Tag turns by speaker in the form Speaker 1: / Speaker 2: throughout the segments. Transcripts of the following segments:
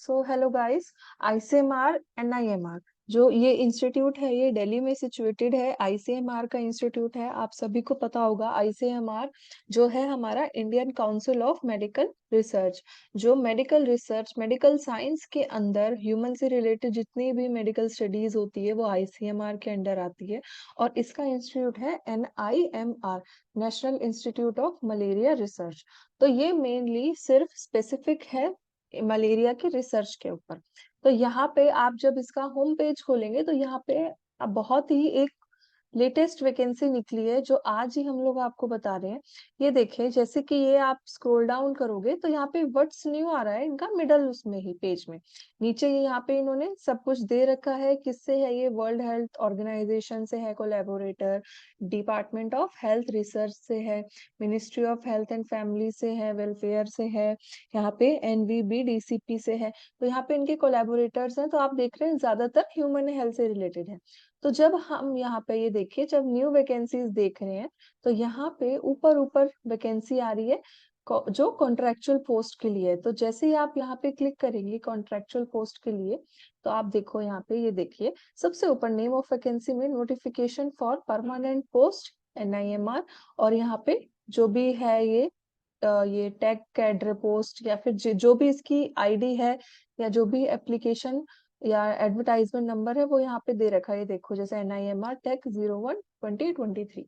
Speaker 1: So hello guys. ICMR एनआईएमआर जो ये institute है ये दिल्ली में सिचुएटेड है। आईसीएमआर का इंस्टीट्यूट है, आप सभी को पता होगा। आईसीएमआर जो है हमारा Indian council of medical research, जो मेडिकल रिसर्च मेडिकल साइंस के अंदर ह्यूमन से रिलेटेड जितनी भी मेडिकल स्टडीज होती है वो आईसीएमआर के अंडर आती है। और इसका इंस्टीट्यूट है NIMR, national institute of malaria research. तो ये मेनली सिर्फ स्पेसिफिक है मलेरिया के रिसर्च के ऊपर। तो यहाँ पे आप जब इसका होम पेज खोलेंगे तो यहाँ पे अब बहुत ही एक लेटेस्ट वैकेंसी निकली है जो आज ही हम लोग आपको बता रहे हैं। ये देखिए, जैसे कि ये आप स्क्रॉल डाउन करोगे तो यहाँ पे व्हाट्स न्यू आ रहा है इनका मिडल उसमें ही पेज में। नीचे ये यहाँ पे इन्होंने सब कुछ दे रखा है। किससे है ये? वर्ल्ड हेल्थ ऑर्गेनाइजेशन से है collaborator, department of health research से है, ministry of health and family से है, वेलफेयर से है, यहाँ पे एनवीबीडीसीपी से है। तो यहाँ पे इनके कोलैबोरेटर्स हैं। तो आप देख रहे हैं ज्यादातर ह्यूमन हेल्थ से रिलेटेड है। तो जब हम यहाँ पे ये देखिए, जब न्यू वैकेंसीज देख रहे हैं तो यहाँ पे ऊपर ऊपर वैकेंसी आ रही है जो कॉन्ट्रेक्चुअल पोस्ट के लिए है। तो जैसे ही आप यहाँ पे क्लिक करेंगे कॉन्ट्रेक्चुअल पोस्ट के लिए, तो आप देखो यहाँ पे, ये देखिए सबसे ऊपर नेम ऑफ वैकेंसी में नोटिफिकेशन फॉर परमानेंट पोस्ट एनआईएमआर। और यहाँ पे जो भी है ये टेक कैडर पोस्ट या फिर जो भी इसकी आईडी है या जो भी एप्लीकेशन या एडवर्टाइजमेंट नंबर है वो यहाँ पे दे रखा है। ये देखो, जैसे एनआईएमआर टेक 01/2023।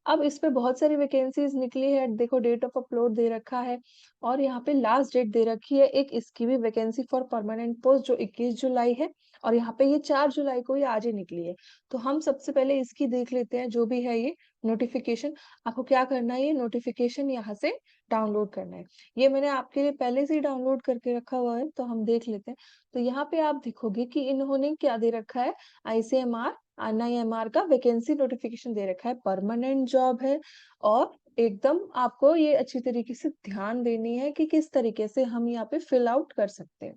Speaker 1: अब इस पे बहुत सारी वैकेंसीज निकली है। देखो, डेट ऑफ अपलोड दे रखा है और यहाँ पे लास्ट डेट दे रखी है एक इसकी भी वैकेंसी फॉर परमानेंट पोस्ट जो 21 जुलाई है। और यहाँ पे ये 4 जुलाई को ये आज ही निकली है। तो हम सबसे पहले इसकी देख लेते हैं जो भी है ये नोटिफिकेशन। आपको क्या करना है, ये नोटिफिकेशन यहाँ से डाउनलोड करना है। ये मैंने आपके लिए पहले से ही डाउनलोड करके रखा हुआ है, तो हम देख लेते हैं। तो यहाँ पे आप देखोगे कि इन्होंने क्या दे रखा है, आईसीएमआर एनआईएमआर का वैकेंसी नोटिफिकेशन दे रखा है, परमानेंट जॉब है। और एकदम आपको ये अच्छी तरीके से ध्यान देनी है कि किस तरीके से हम यहाँ पे फिल आउट कर सकते हैं।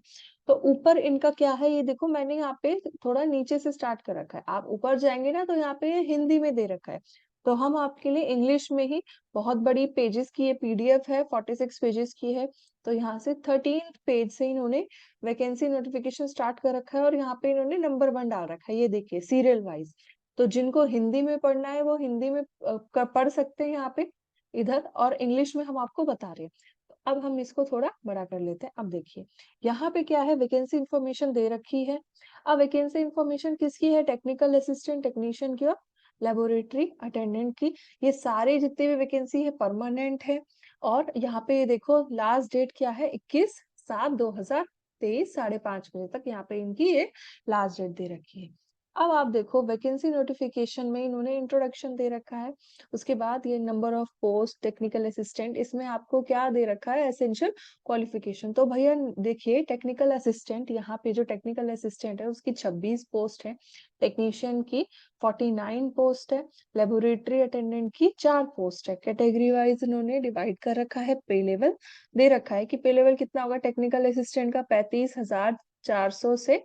Speaker 1: तो ऊपर इनका क्या है, ये देखो मैंने यहाँ पे थोड़ा नीचे से स्टार्ट कर रखा है। आप ऊपर जाएंगे ना तो यहाँ पे ये हिंदी में दे रखा है। तो हम आपके लिए इंग्लिश में ही, बहुत बड़ी पेजेस की ये पीडीएफ है, 46 पेजेस की है। तो यहाँ से 13 पेज से इन्होंने वैकेंसी नोटिफिकेशन स्टार्ट कर रखा है और यहाँ पे इन्होंने नंबर 1 डाल रखा है, ये देखिए सीरियल वाइज। तो जिनको हिंदी में पढ़ना है वो हिंदी में पढ़ सकते हैं यहाँ पे इधर, और इंग्लिश में हम आपको बता रहे हैं। तो अब हम इसको थोड़ा बड़ा कर लेते हैं। अब देखिए यहाँ पे क्या है, वैकेंसी इंफॉर्मेशन दे रखी है। अब वैकेंसी इंफॉर्मेशन किसकी है? टेक्निकल असिस्टेंट टेक्नीशियन की और लेबोरेटरी अटेंडेंट की। ये सारे जितने भी वैकेंसी है परमानेंट है। और यहाँ पे ये देखो लास्ट डेट क्या है, 21/7/2023 5:30 तक यहाँ पे इनकी ये लास्ट डेट दे रखी है। अब आप देखो वैकेंसी नोटिफिकेशन में इन्होंने इंट्रोडक्शन दे रखा है। उसके बाद ये number of post technical assistant, इसमें आपको क्या दे रखा है, एसेंशियल क्वालिफिकेशन। तो भैया देखिए, टेक्निकल असिस्टेंट, यहाँ पे जो टेक्निकल असिस्टेंट है उसकी 26 पोस्ट है, टेक्नीशियन की 49 पोस्ट है, लेबोरेटरी अटेंडेंट की 4 पोस्ट है। कैटेगरी वाइज इन्होंने डिवाइड कर रखा है। पे लेवल दे रखा है कि पे लेवल कितना होगा टेक्निकल असिस्टेंट का, 35,400 से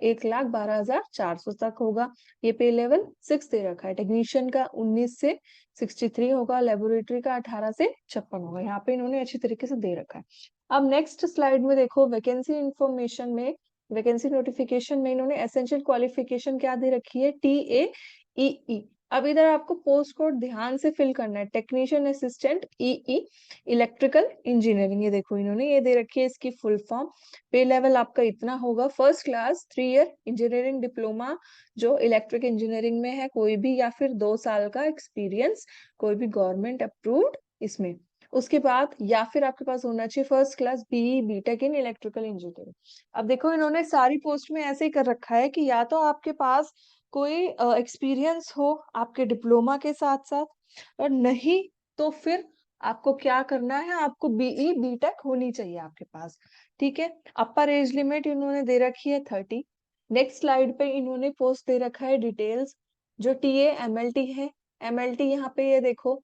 Speaker 1: 1,12,400 तक होगा। ये पे लेवल 6 दे रखा है। टेक्नीशियन का 19 से 63 होगा, लेबोरेटरी का 18 से 56 होगा। यहाँ पे इन्होंने अच्छी तरीके से दे रखा है। अब नेक्स्ट स्लाइड में देखो, वैकेंसी इंफॉर्मेशन में, वैकेंसी नोटिफिकेशन में इन्होंने एसेंशियल क्वालिफिकेशन क्या दे रखी है, TAEE। अब इधर आपको पोस्ट कोड ध्यान से फिल करना है, technician assistant EE electrical engineering. ये देखो इन्होंने ये दे रखी है इसकी फुल फॉर्म। पे लेवल आपका इतना होगा, first class 3 year engineering diploma जो इलेक्ट्रिक इंजीनियरिंग में है कोई भी, या फिर 2 साल का एक्सपीरियंस कोई भी गवर्नमेंट अप्रूव्ड इसमें। उसके बाद या फिर आपके पास होना चाहिए first class BE BTech in electrical engineering. अब देखो इन्होंने सारी पोस्ट में ऐसे ही कर रखा है कि या तो आपके पास कोई एक्सपीरियंस हो आपके डिप्लोमा के साथ साथ, और नहीं तो फिर आपको क्या करना है, आपको BE बीटेक होनी चाहिए आपके पास। ठीक है। अपर एज लिमिट इन्होंने दे रखी है 30। नेक्स्ट स्लाइड पे इन्होंने पोस्ट दे रखा है डिटेल्स, जो TA MLT है। MLT यहाँ पे ये देखो,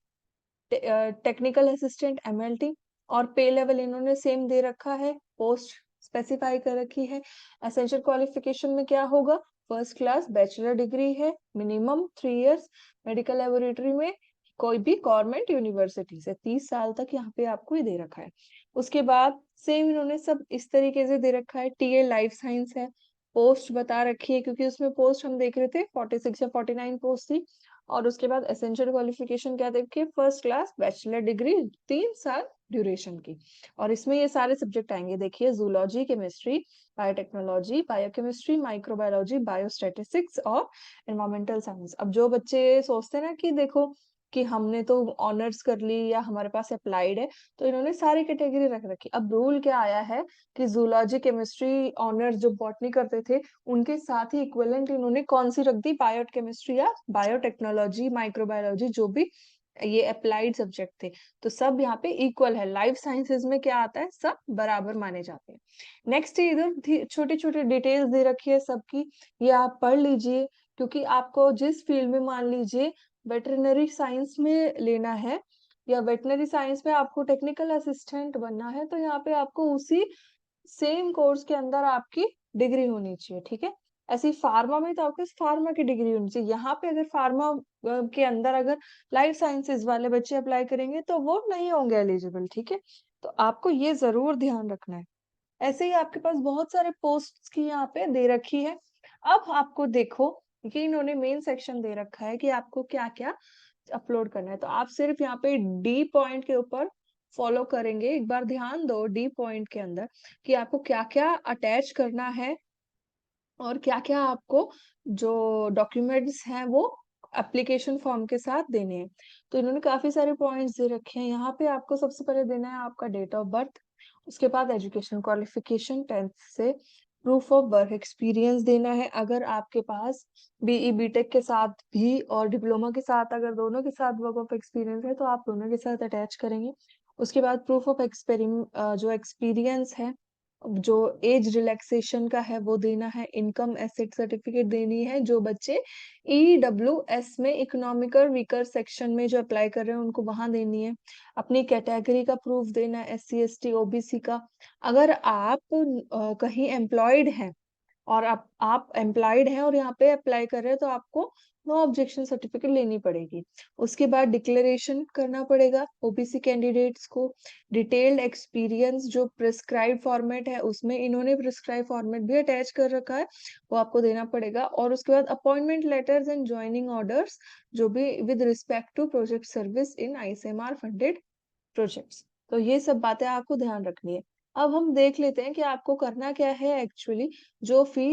Speaker 1: टेक्निकल असिस्टेंट MLT। और पे लेवल इन्होंने सेम दे रखा है, पोस्ट स्पेसिफाई कर रखी है। एसेंशियल क्वालिफिकेशन में क्या होगा, फर्स्ट क्लास बैचलर डिग्री है, मिनिमम 3 इयर्स मेडिकल लेबोरेटरी में कोई भी गवर्नमेंट यूनिवर्सिटी से, 30 साल तक यहाँ पे आपको ये दे रखा है। उसके बाद सेम इन्होंने सब इस तरीके से दे रखा है। टीए लाइफ साइंस है, पोस्ट बता रखी है क्योंकि उसमें पोस्ट हम देख रहे थे 46 या 49 पोस्ट थी। और उसके बाद एसेंशियल क्वालिफिकेशन क्या देखिए, फर्स्ट क्लास बैचलर डिग्री 3 साल ड्यूरेशन की। और इसमें ये सारे सब्जेक्ट आएंगे, देखिए zoology, chemistry, biotechnology, biochemistry, microbiology, biostatistics और एनवायरमेंटल साइंस। अब जो बच्चे सोचते हैं ना कि देखो कि हमने तो ऑनर्स कर ली या हमारे पास अप्लाइड है, तो इन्होंने सारी कैटेगरी रख रखी। अब रूल क्या आया है कि जूलॉजी, केमिस्ट्री ऑनर्स जो बॉटनी करते थे उनके साथ ही इक्विवेलेंट इन्होंने कौन सी रख दी, बायोकेमिस्ट्री या बायोटेक्नोलॉजी, माइक्रोबायोलॉजी, जो भी ये अप्लाइड सब्जेक्ट थे। तो सब यहाँ पे इक्वल है। लाइफ साइंसेज में क्या आता है, सब बराबर माने जाते हैं। नेक्स्ट इधर छोटी छोटी डिटेल्स दे रखी है सबकी, ये आप पढ़ लीजिए। क्योंकि आपको जिस फील्ड में मान लीजिए वेटरनरी साइंस में लेना है या वेटरनरी साइंस में आपको टेक्निकल असिस्टेंट बनना है, तो यहाँ पे आपको उसी सेम कोर्स के अंदर आपकी डिग्री होनी चाहिए, ठीक है। ऐसी फार्मा में तो आपके फार्मा की डिग्री होनी चाहिए। यहाँ पे अगर फार्मा के अंदर अगर लाइफ साइंसेज वाले बच्चे अप्लाई करेंगे तो वो नहीं होंगे एलिजिबल, ठीक है। तो आपको ये जरूर ध्यान रखना है। ऐसे ही आपके पास बहुत सारे पोस्ट की यहाँ पे दे रखी है। अब आपको देखो कि इन्होंने मेन सेक्शन दे रखा है कि आपको क्या क्या अपलोड करना है। तो आप सिर्फ यहाँ पे डी पॉइंट के ऊपर फॉलो करेंगे। एक बार ध्यान दो डी पॉइंट के अंदर कि आपको क्या क्या अटैच करना है और क्या क्या आपको जो डॉक्यूमेंट्स हैं वो एप्लीकेशन फॉर्म के साथ देने हैं। तो इन्होंने काफी सारे पॉइंट्स दे रखे हैं। यहाँ पे आपको सबसे पहले देना है आपका डेट ऑफ बर्थ, उसके बाद एजुकेशन क्वालिफिकेशन 10th से, प्रूफ ऑफ वर्क एक्सपीरियंस देना है अगर आपके पास बीई बीटेक के साथ भी और डिप्लोमा के साथ, अगर दोनों के साथ वर्क ऑफ एक्सपीरियंस है तो आप दोनों के साथ अटैच करेंगे। उसके बाद प्रूफ ऑफ जो एक्सपीरियंस है, जो एज रिलैक्सेशन का है वो देना है। इनकम एसेट सर्टिफिकेट देनी है। जो बच्चे EWS में इकोनॉमिकल वीकर सेक्शन में जो अप्लाई कर रहे हैं उनको वहां देनी है। अपनी कैटेगरी का प्रूफ देना है, SC ST OBC का। अगर आप कहीं एम्प्लॉयड हैं और आप एम्प्लॉयड हैं और यहाँ पे अप्लाई कर रहे हैं तो आपको नो ऑब्जेक्शन सर्टिफिकेट लेनी पड़ेगी। उसके बाद डिक्लेरेशन करना पड़ेगा ओबीसी कैंडिडेट्स को। डिटेल्ड एक्सपीरियंस जो प्रिस्क्राइब फॉर्मेट है उसमें इन्होंने प्रिस्क्राइब फॉर्मेट भी अटैच कर रखा है, वो आपको देना पड़ेगा। और उसके बाद appointment letters and joining orders जो भी with respect to project service in ICMR funded projects. तो ये सब बातें आपको ध्यान रखनी है। अब हम देख लेते हैं कि आपको करना क्या है एक्चुअली। जो फी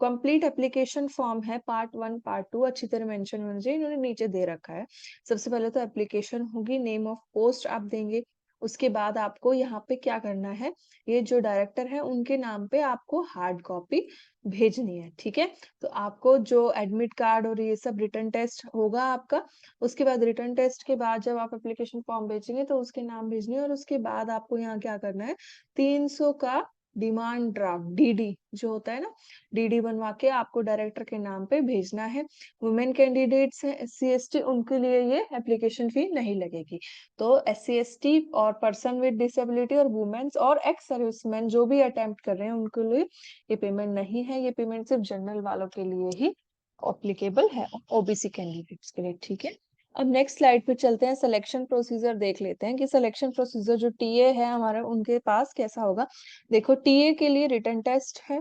Speaker 1: कंप्लीट एप्लीकेशन फॉर्म है, पार्ट 1 पार्ट 2 अच्छी तरह मेंशन होना चाहिए, इन्होंने नीचे दे रखा है। सबसे पहले तो एप्लीकेशन होगी, नेम ऑफ पोस्ट आप देंगे। उसके बाद आपको यहाँ पे क्या करना है, ये जो डायरेक्टर है उनके नाम पे आपको हार्ड कॉपी भेजनी है, ठीक है। तो आपको जो एडमिट कार्ड और ये सब रिटर्न टेस्ट होगा आपका। उसके बाद रिटर्न टेस्ट के बाद जब आप एप्लीकेशन फॉर्म भेजेंगे तो उसके नाम भेजने, और उसके बाद आपको यहाँ क्या करना है, 300 का डिमांड ड्राफ्ट DD जो होता है ना, DD बनवा के आपको डायरेक्टर के नाम पे भेजना है। वुमेन कैंडिडेट्स हैं, SC ST, उनके लिए ये एप्लीकेशन फी नहीं लगेगी। तो SC ST और पर्सन विद डिसेबिलिटी और वुमेन्स और एक्स सर्विसमैन जो भी अटेम्प्ट कर रहे हैं उनके लिए ये पेमेंट नहीं है। ये पेमेंट सिर्फ जनरल वालों के लिए ही अप्लीकेबल है, OBC कैंडिडेट्स के लिए, ठीक है। अब नेक्स्ट स्लाइड पे चलते हैं, सिलेक्शन प्रोसीजर देख लेते हैं कि सिलेक्शन प्रोसीजर जो टीए है हमारा उनके पास कैसा होगा। देखो टीए के लिए रिटन टेस्ट है,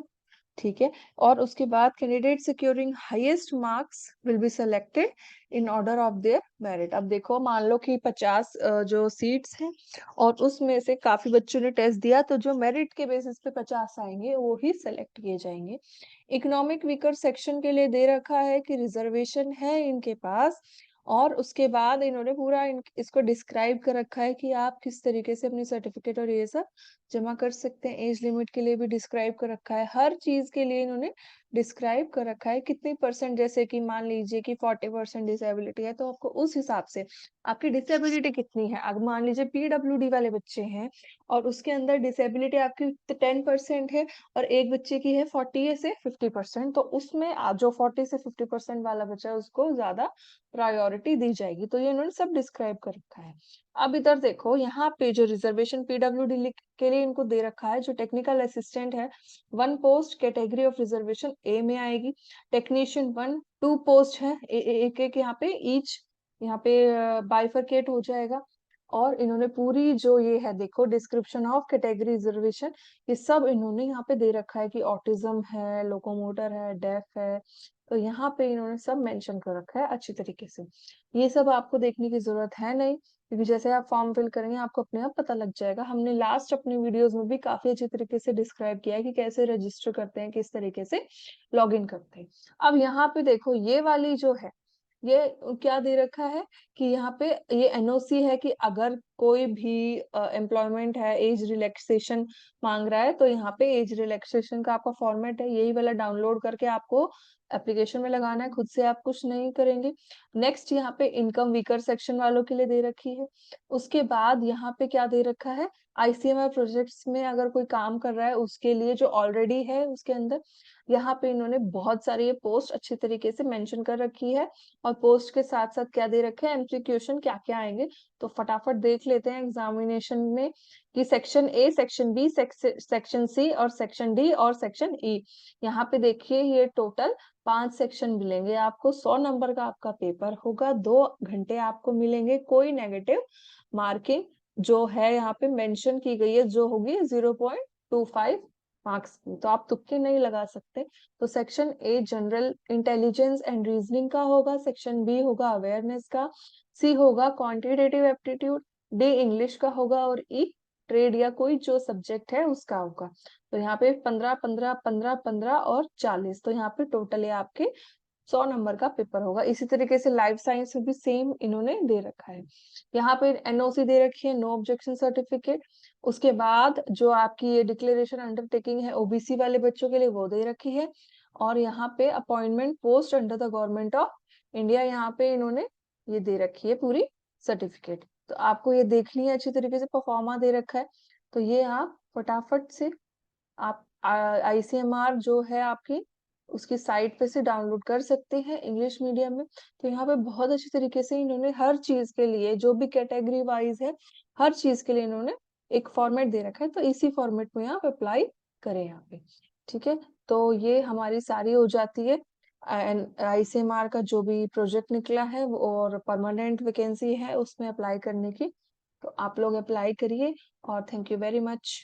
Speaker 1: ठीक है। और उसके बाद candidate securing highest marks will be selected in order of their merit. अब देखो मान लो कि 50 जो सीट्स हैं और उसमें से काफी बच्चों ने टेस्ट दिया, तो जो मेरिट के बेसिस पे 50 आएंगे वो ही सिलेक्ट किए जाएंगे। इकोनॉमिक वीकर सेक्शन के लिए दे रखा है कि रिजर्वेशन है इनके पास। और उसके बाद इन्होंने पूरा इसको डिस्क्राइब कर रखा है कि आप किस तरीके से अपनी सर्टिफिकेट और ये सब जमा कर सकते हैं। एज लिमिट के लिए भी डिस्क्राइब कर रखा है, हर चीज के लिए इन्होंने डिस्क्राइब कर रखा है। कितनी परसेंट, जैसे कि मान लीजिए कि 40% डिसेबिलिटी है तो आपको उस हिसाब से आपकी डिसेबिलिटी कितनी है। अगर मान लीजिए PWD वाले बच्चे हैं और उसके अंदर डिसेबिलिटी आपकी 10% है और एक बच्चे की है 40 से 50%, तो उसमें जो 40 से 50% वाला बच्चा है उसको ज्यादा प्रायोरिटी दी जाएगी। तो ये इन्होंने सब डिस्क्राइब कर रखा है। अब इधर देखो, यहाँ पे जो रिजर्वेशन PWD के लिए इनको दे रखा है, जो टेक्निकल असिस्टेंट है 1 post category of reservation A में आएगी। टेक्नीशियन 1 2 पोस्ट है, एक एक यहाँ पे ईच, यहाँ पे बाइफरकेट हो जाएगा। और इन्होंने पूरी जो ये है देखो डिस्क्रिप्शन ऑफ कैटेगरी रिजर्वेशन, ये सब इन्होंने यहाँ पे दे रखा है कि ऑटिज्म है, लोकोमोटर है, डेफ है, तो यहाँ पे इन्होंने सब मेंशन कर रखा है अच्छी तरीके से। ये सब आपको देखने की जरूरत है नहीं, क्योंकि जैसे आप फॉर्म फिल करेंगे आपको अपने आप पता लग जाएगा। हमने लास्ट अपनी वीडियोस में भी काफी अच्छी तरीके से डिस्क्राइब किया है कि कैसे रजिस्टर करते हैं, किस तरीके से लॉग इन करते हैं। अब यहाँ पे देखो ये वाली जो है, ये क्या दे रखा है कि यहाँ पे ये एनओसी है कि अगर कोई भी एम्प्लॉयमेंट है, एज रिलैक्सेशन मांग रहा है, तो यहाँ पे एज रिलैक्सेशन का आपका फॉर्मेट है, यही वाला डाउनलोड करके आपको एप्लीकेशन में लगाना है, खुद से आप कुछ नहीं करेंगे। नेक्स्ट यहाँ पे इनकम वीकर सेक्शन वालों के लिए दे रखी है। उसके बाद यहाँ पे क्या दे रखा है, आईसीएमआर प्रोजेक्ट्स में अगर कोई काम कर रहा है उसके लिए, जो ऑलरेडी है उसके अंदर, यहाँ पे इन्होंने बहुत सारी ये पोस्ट अच्छी तरीके से मेंशन कर रखी है। और पोस्ट के साथ साथ क्या दे रखे हैं, एमसीक्यूशन क्या क्या आएंगे, तो फटाफट देख लेते हैं एग्जामिनेशन में कि section A, section B, section C और सेक्शन डी और सेक्शन ई। यहाँ पे देखिए ये टोटल 5 सेक्शन मिलेंगे आपको। 100 नंबर का आपका पेपर होगा, 2 घंटे आपको मिलेंगे। कोई नेगेटिव मार्किंग जो है यहाँ पे मेंशन की गई है जो होगी 0.25 मार्क्स की, तो आप तुक्के नहीं लगा सकते। तो section a general intelligence and reasoning का होगा, सेक्शन बी होगा अवेयरनेस का, सी होगा क्वांटिटेटिव एप्टीट्यूड, डी इंग्लिश का होगा और ई ट्रेड या कोई जो सब्जेक्ट है उसका होगा। तो यहाँ पे 15 15 15 15 और 40, तो यहाँ पे टोटल है आपके 100 नंबर का पेपर होगा। इसी तरीके से लाइफ साइंस में भी सेम इन्होंने दे रखा है। यहाँ पे एनओसी दे रखी है, नो ऑब्जेक्शन सर्टिफिकेट। उसके बाद जो आपकी ये डिक्लेरेशन अंडरटेकिंग है ओबीसी वाले बच्चों के लिए, वो दे रखी है। और यहाँ पे appointment post under the government of India, यहाँ पे इन्होंने ये दे रखी है पूरी सर्टिफिकेट। तो आपको ये देखनी है अच्छी तरीके से, परफॉर्मा दे रखा है। तो ये आप फटाफट से आप आईसीएमआर जो है आपकी, उसकी साइट पे से डाउनलोड कर सकते हैं इंग्लिश मीडियम में। तो यहाँ पे बहुत अच्छी तरीके से इन्होंने हर चीज के लिए, जो भी कैटेगरी वाइज है, हर चीज के लिए इन्होंने एक फॉर्मेट दे रखा है, तो इसी फॉर्मेट में आप अप्लाई करें यहाँ पे। ठीक है, तो ये हमारी सारी हो जाती है आईसीएमआर का जो भी प्रोजेक्ट निकला है और परमानेंट वैकेंसी है उसमें अप्लाई करने की। तो आप लोग अप्लाई करिए और थैंक यू वेरी मच।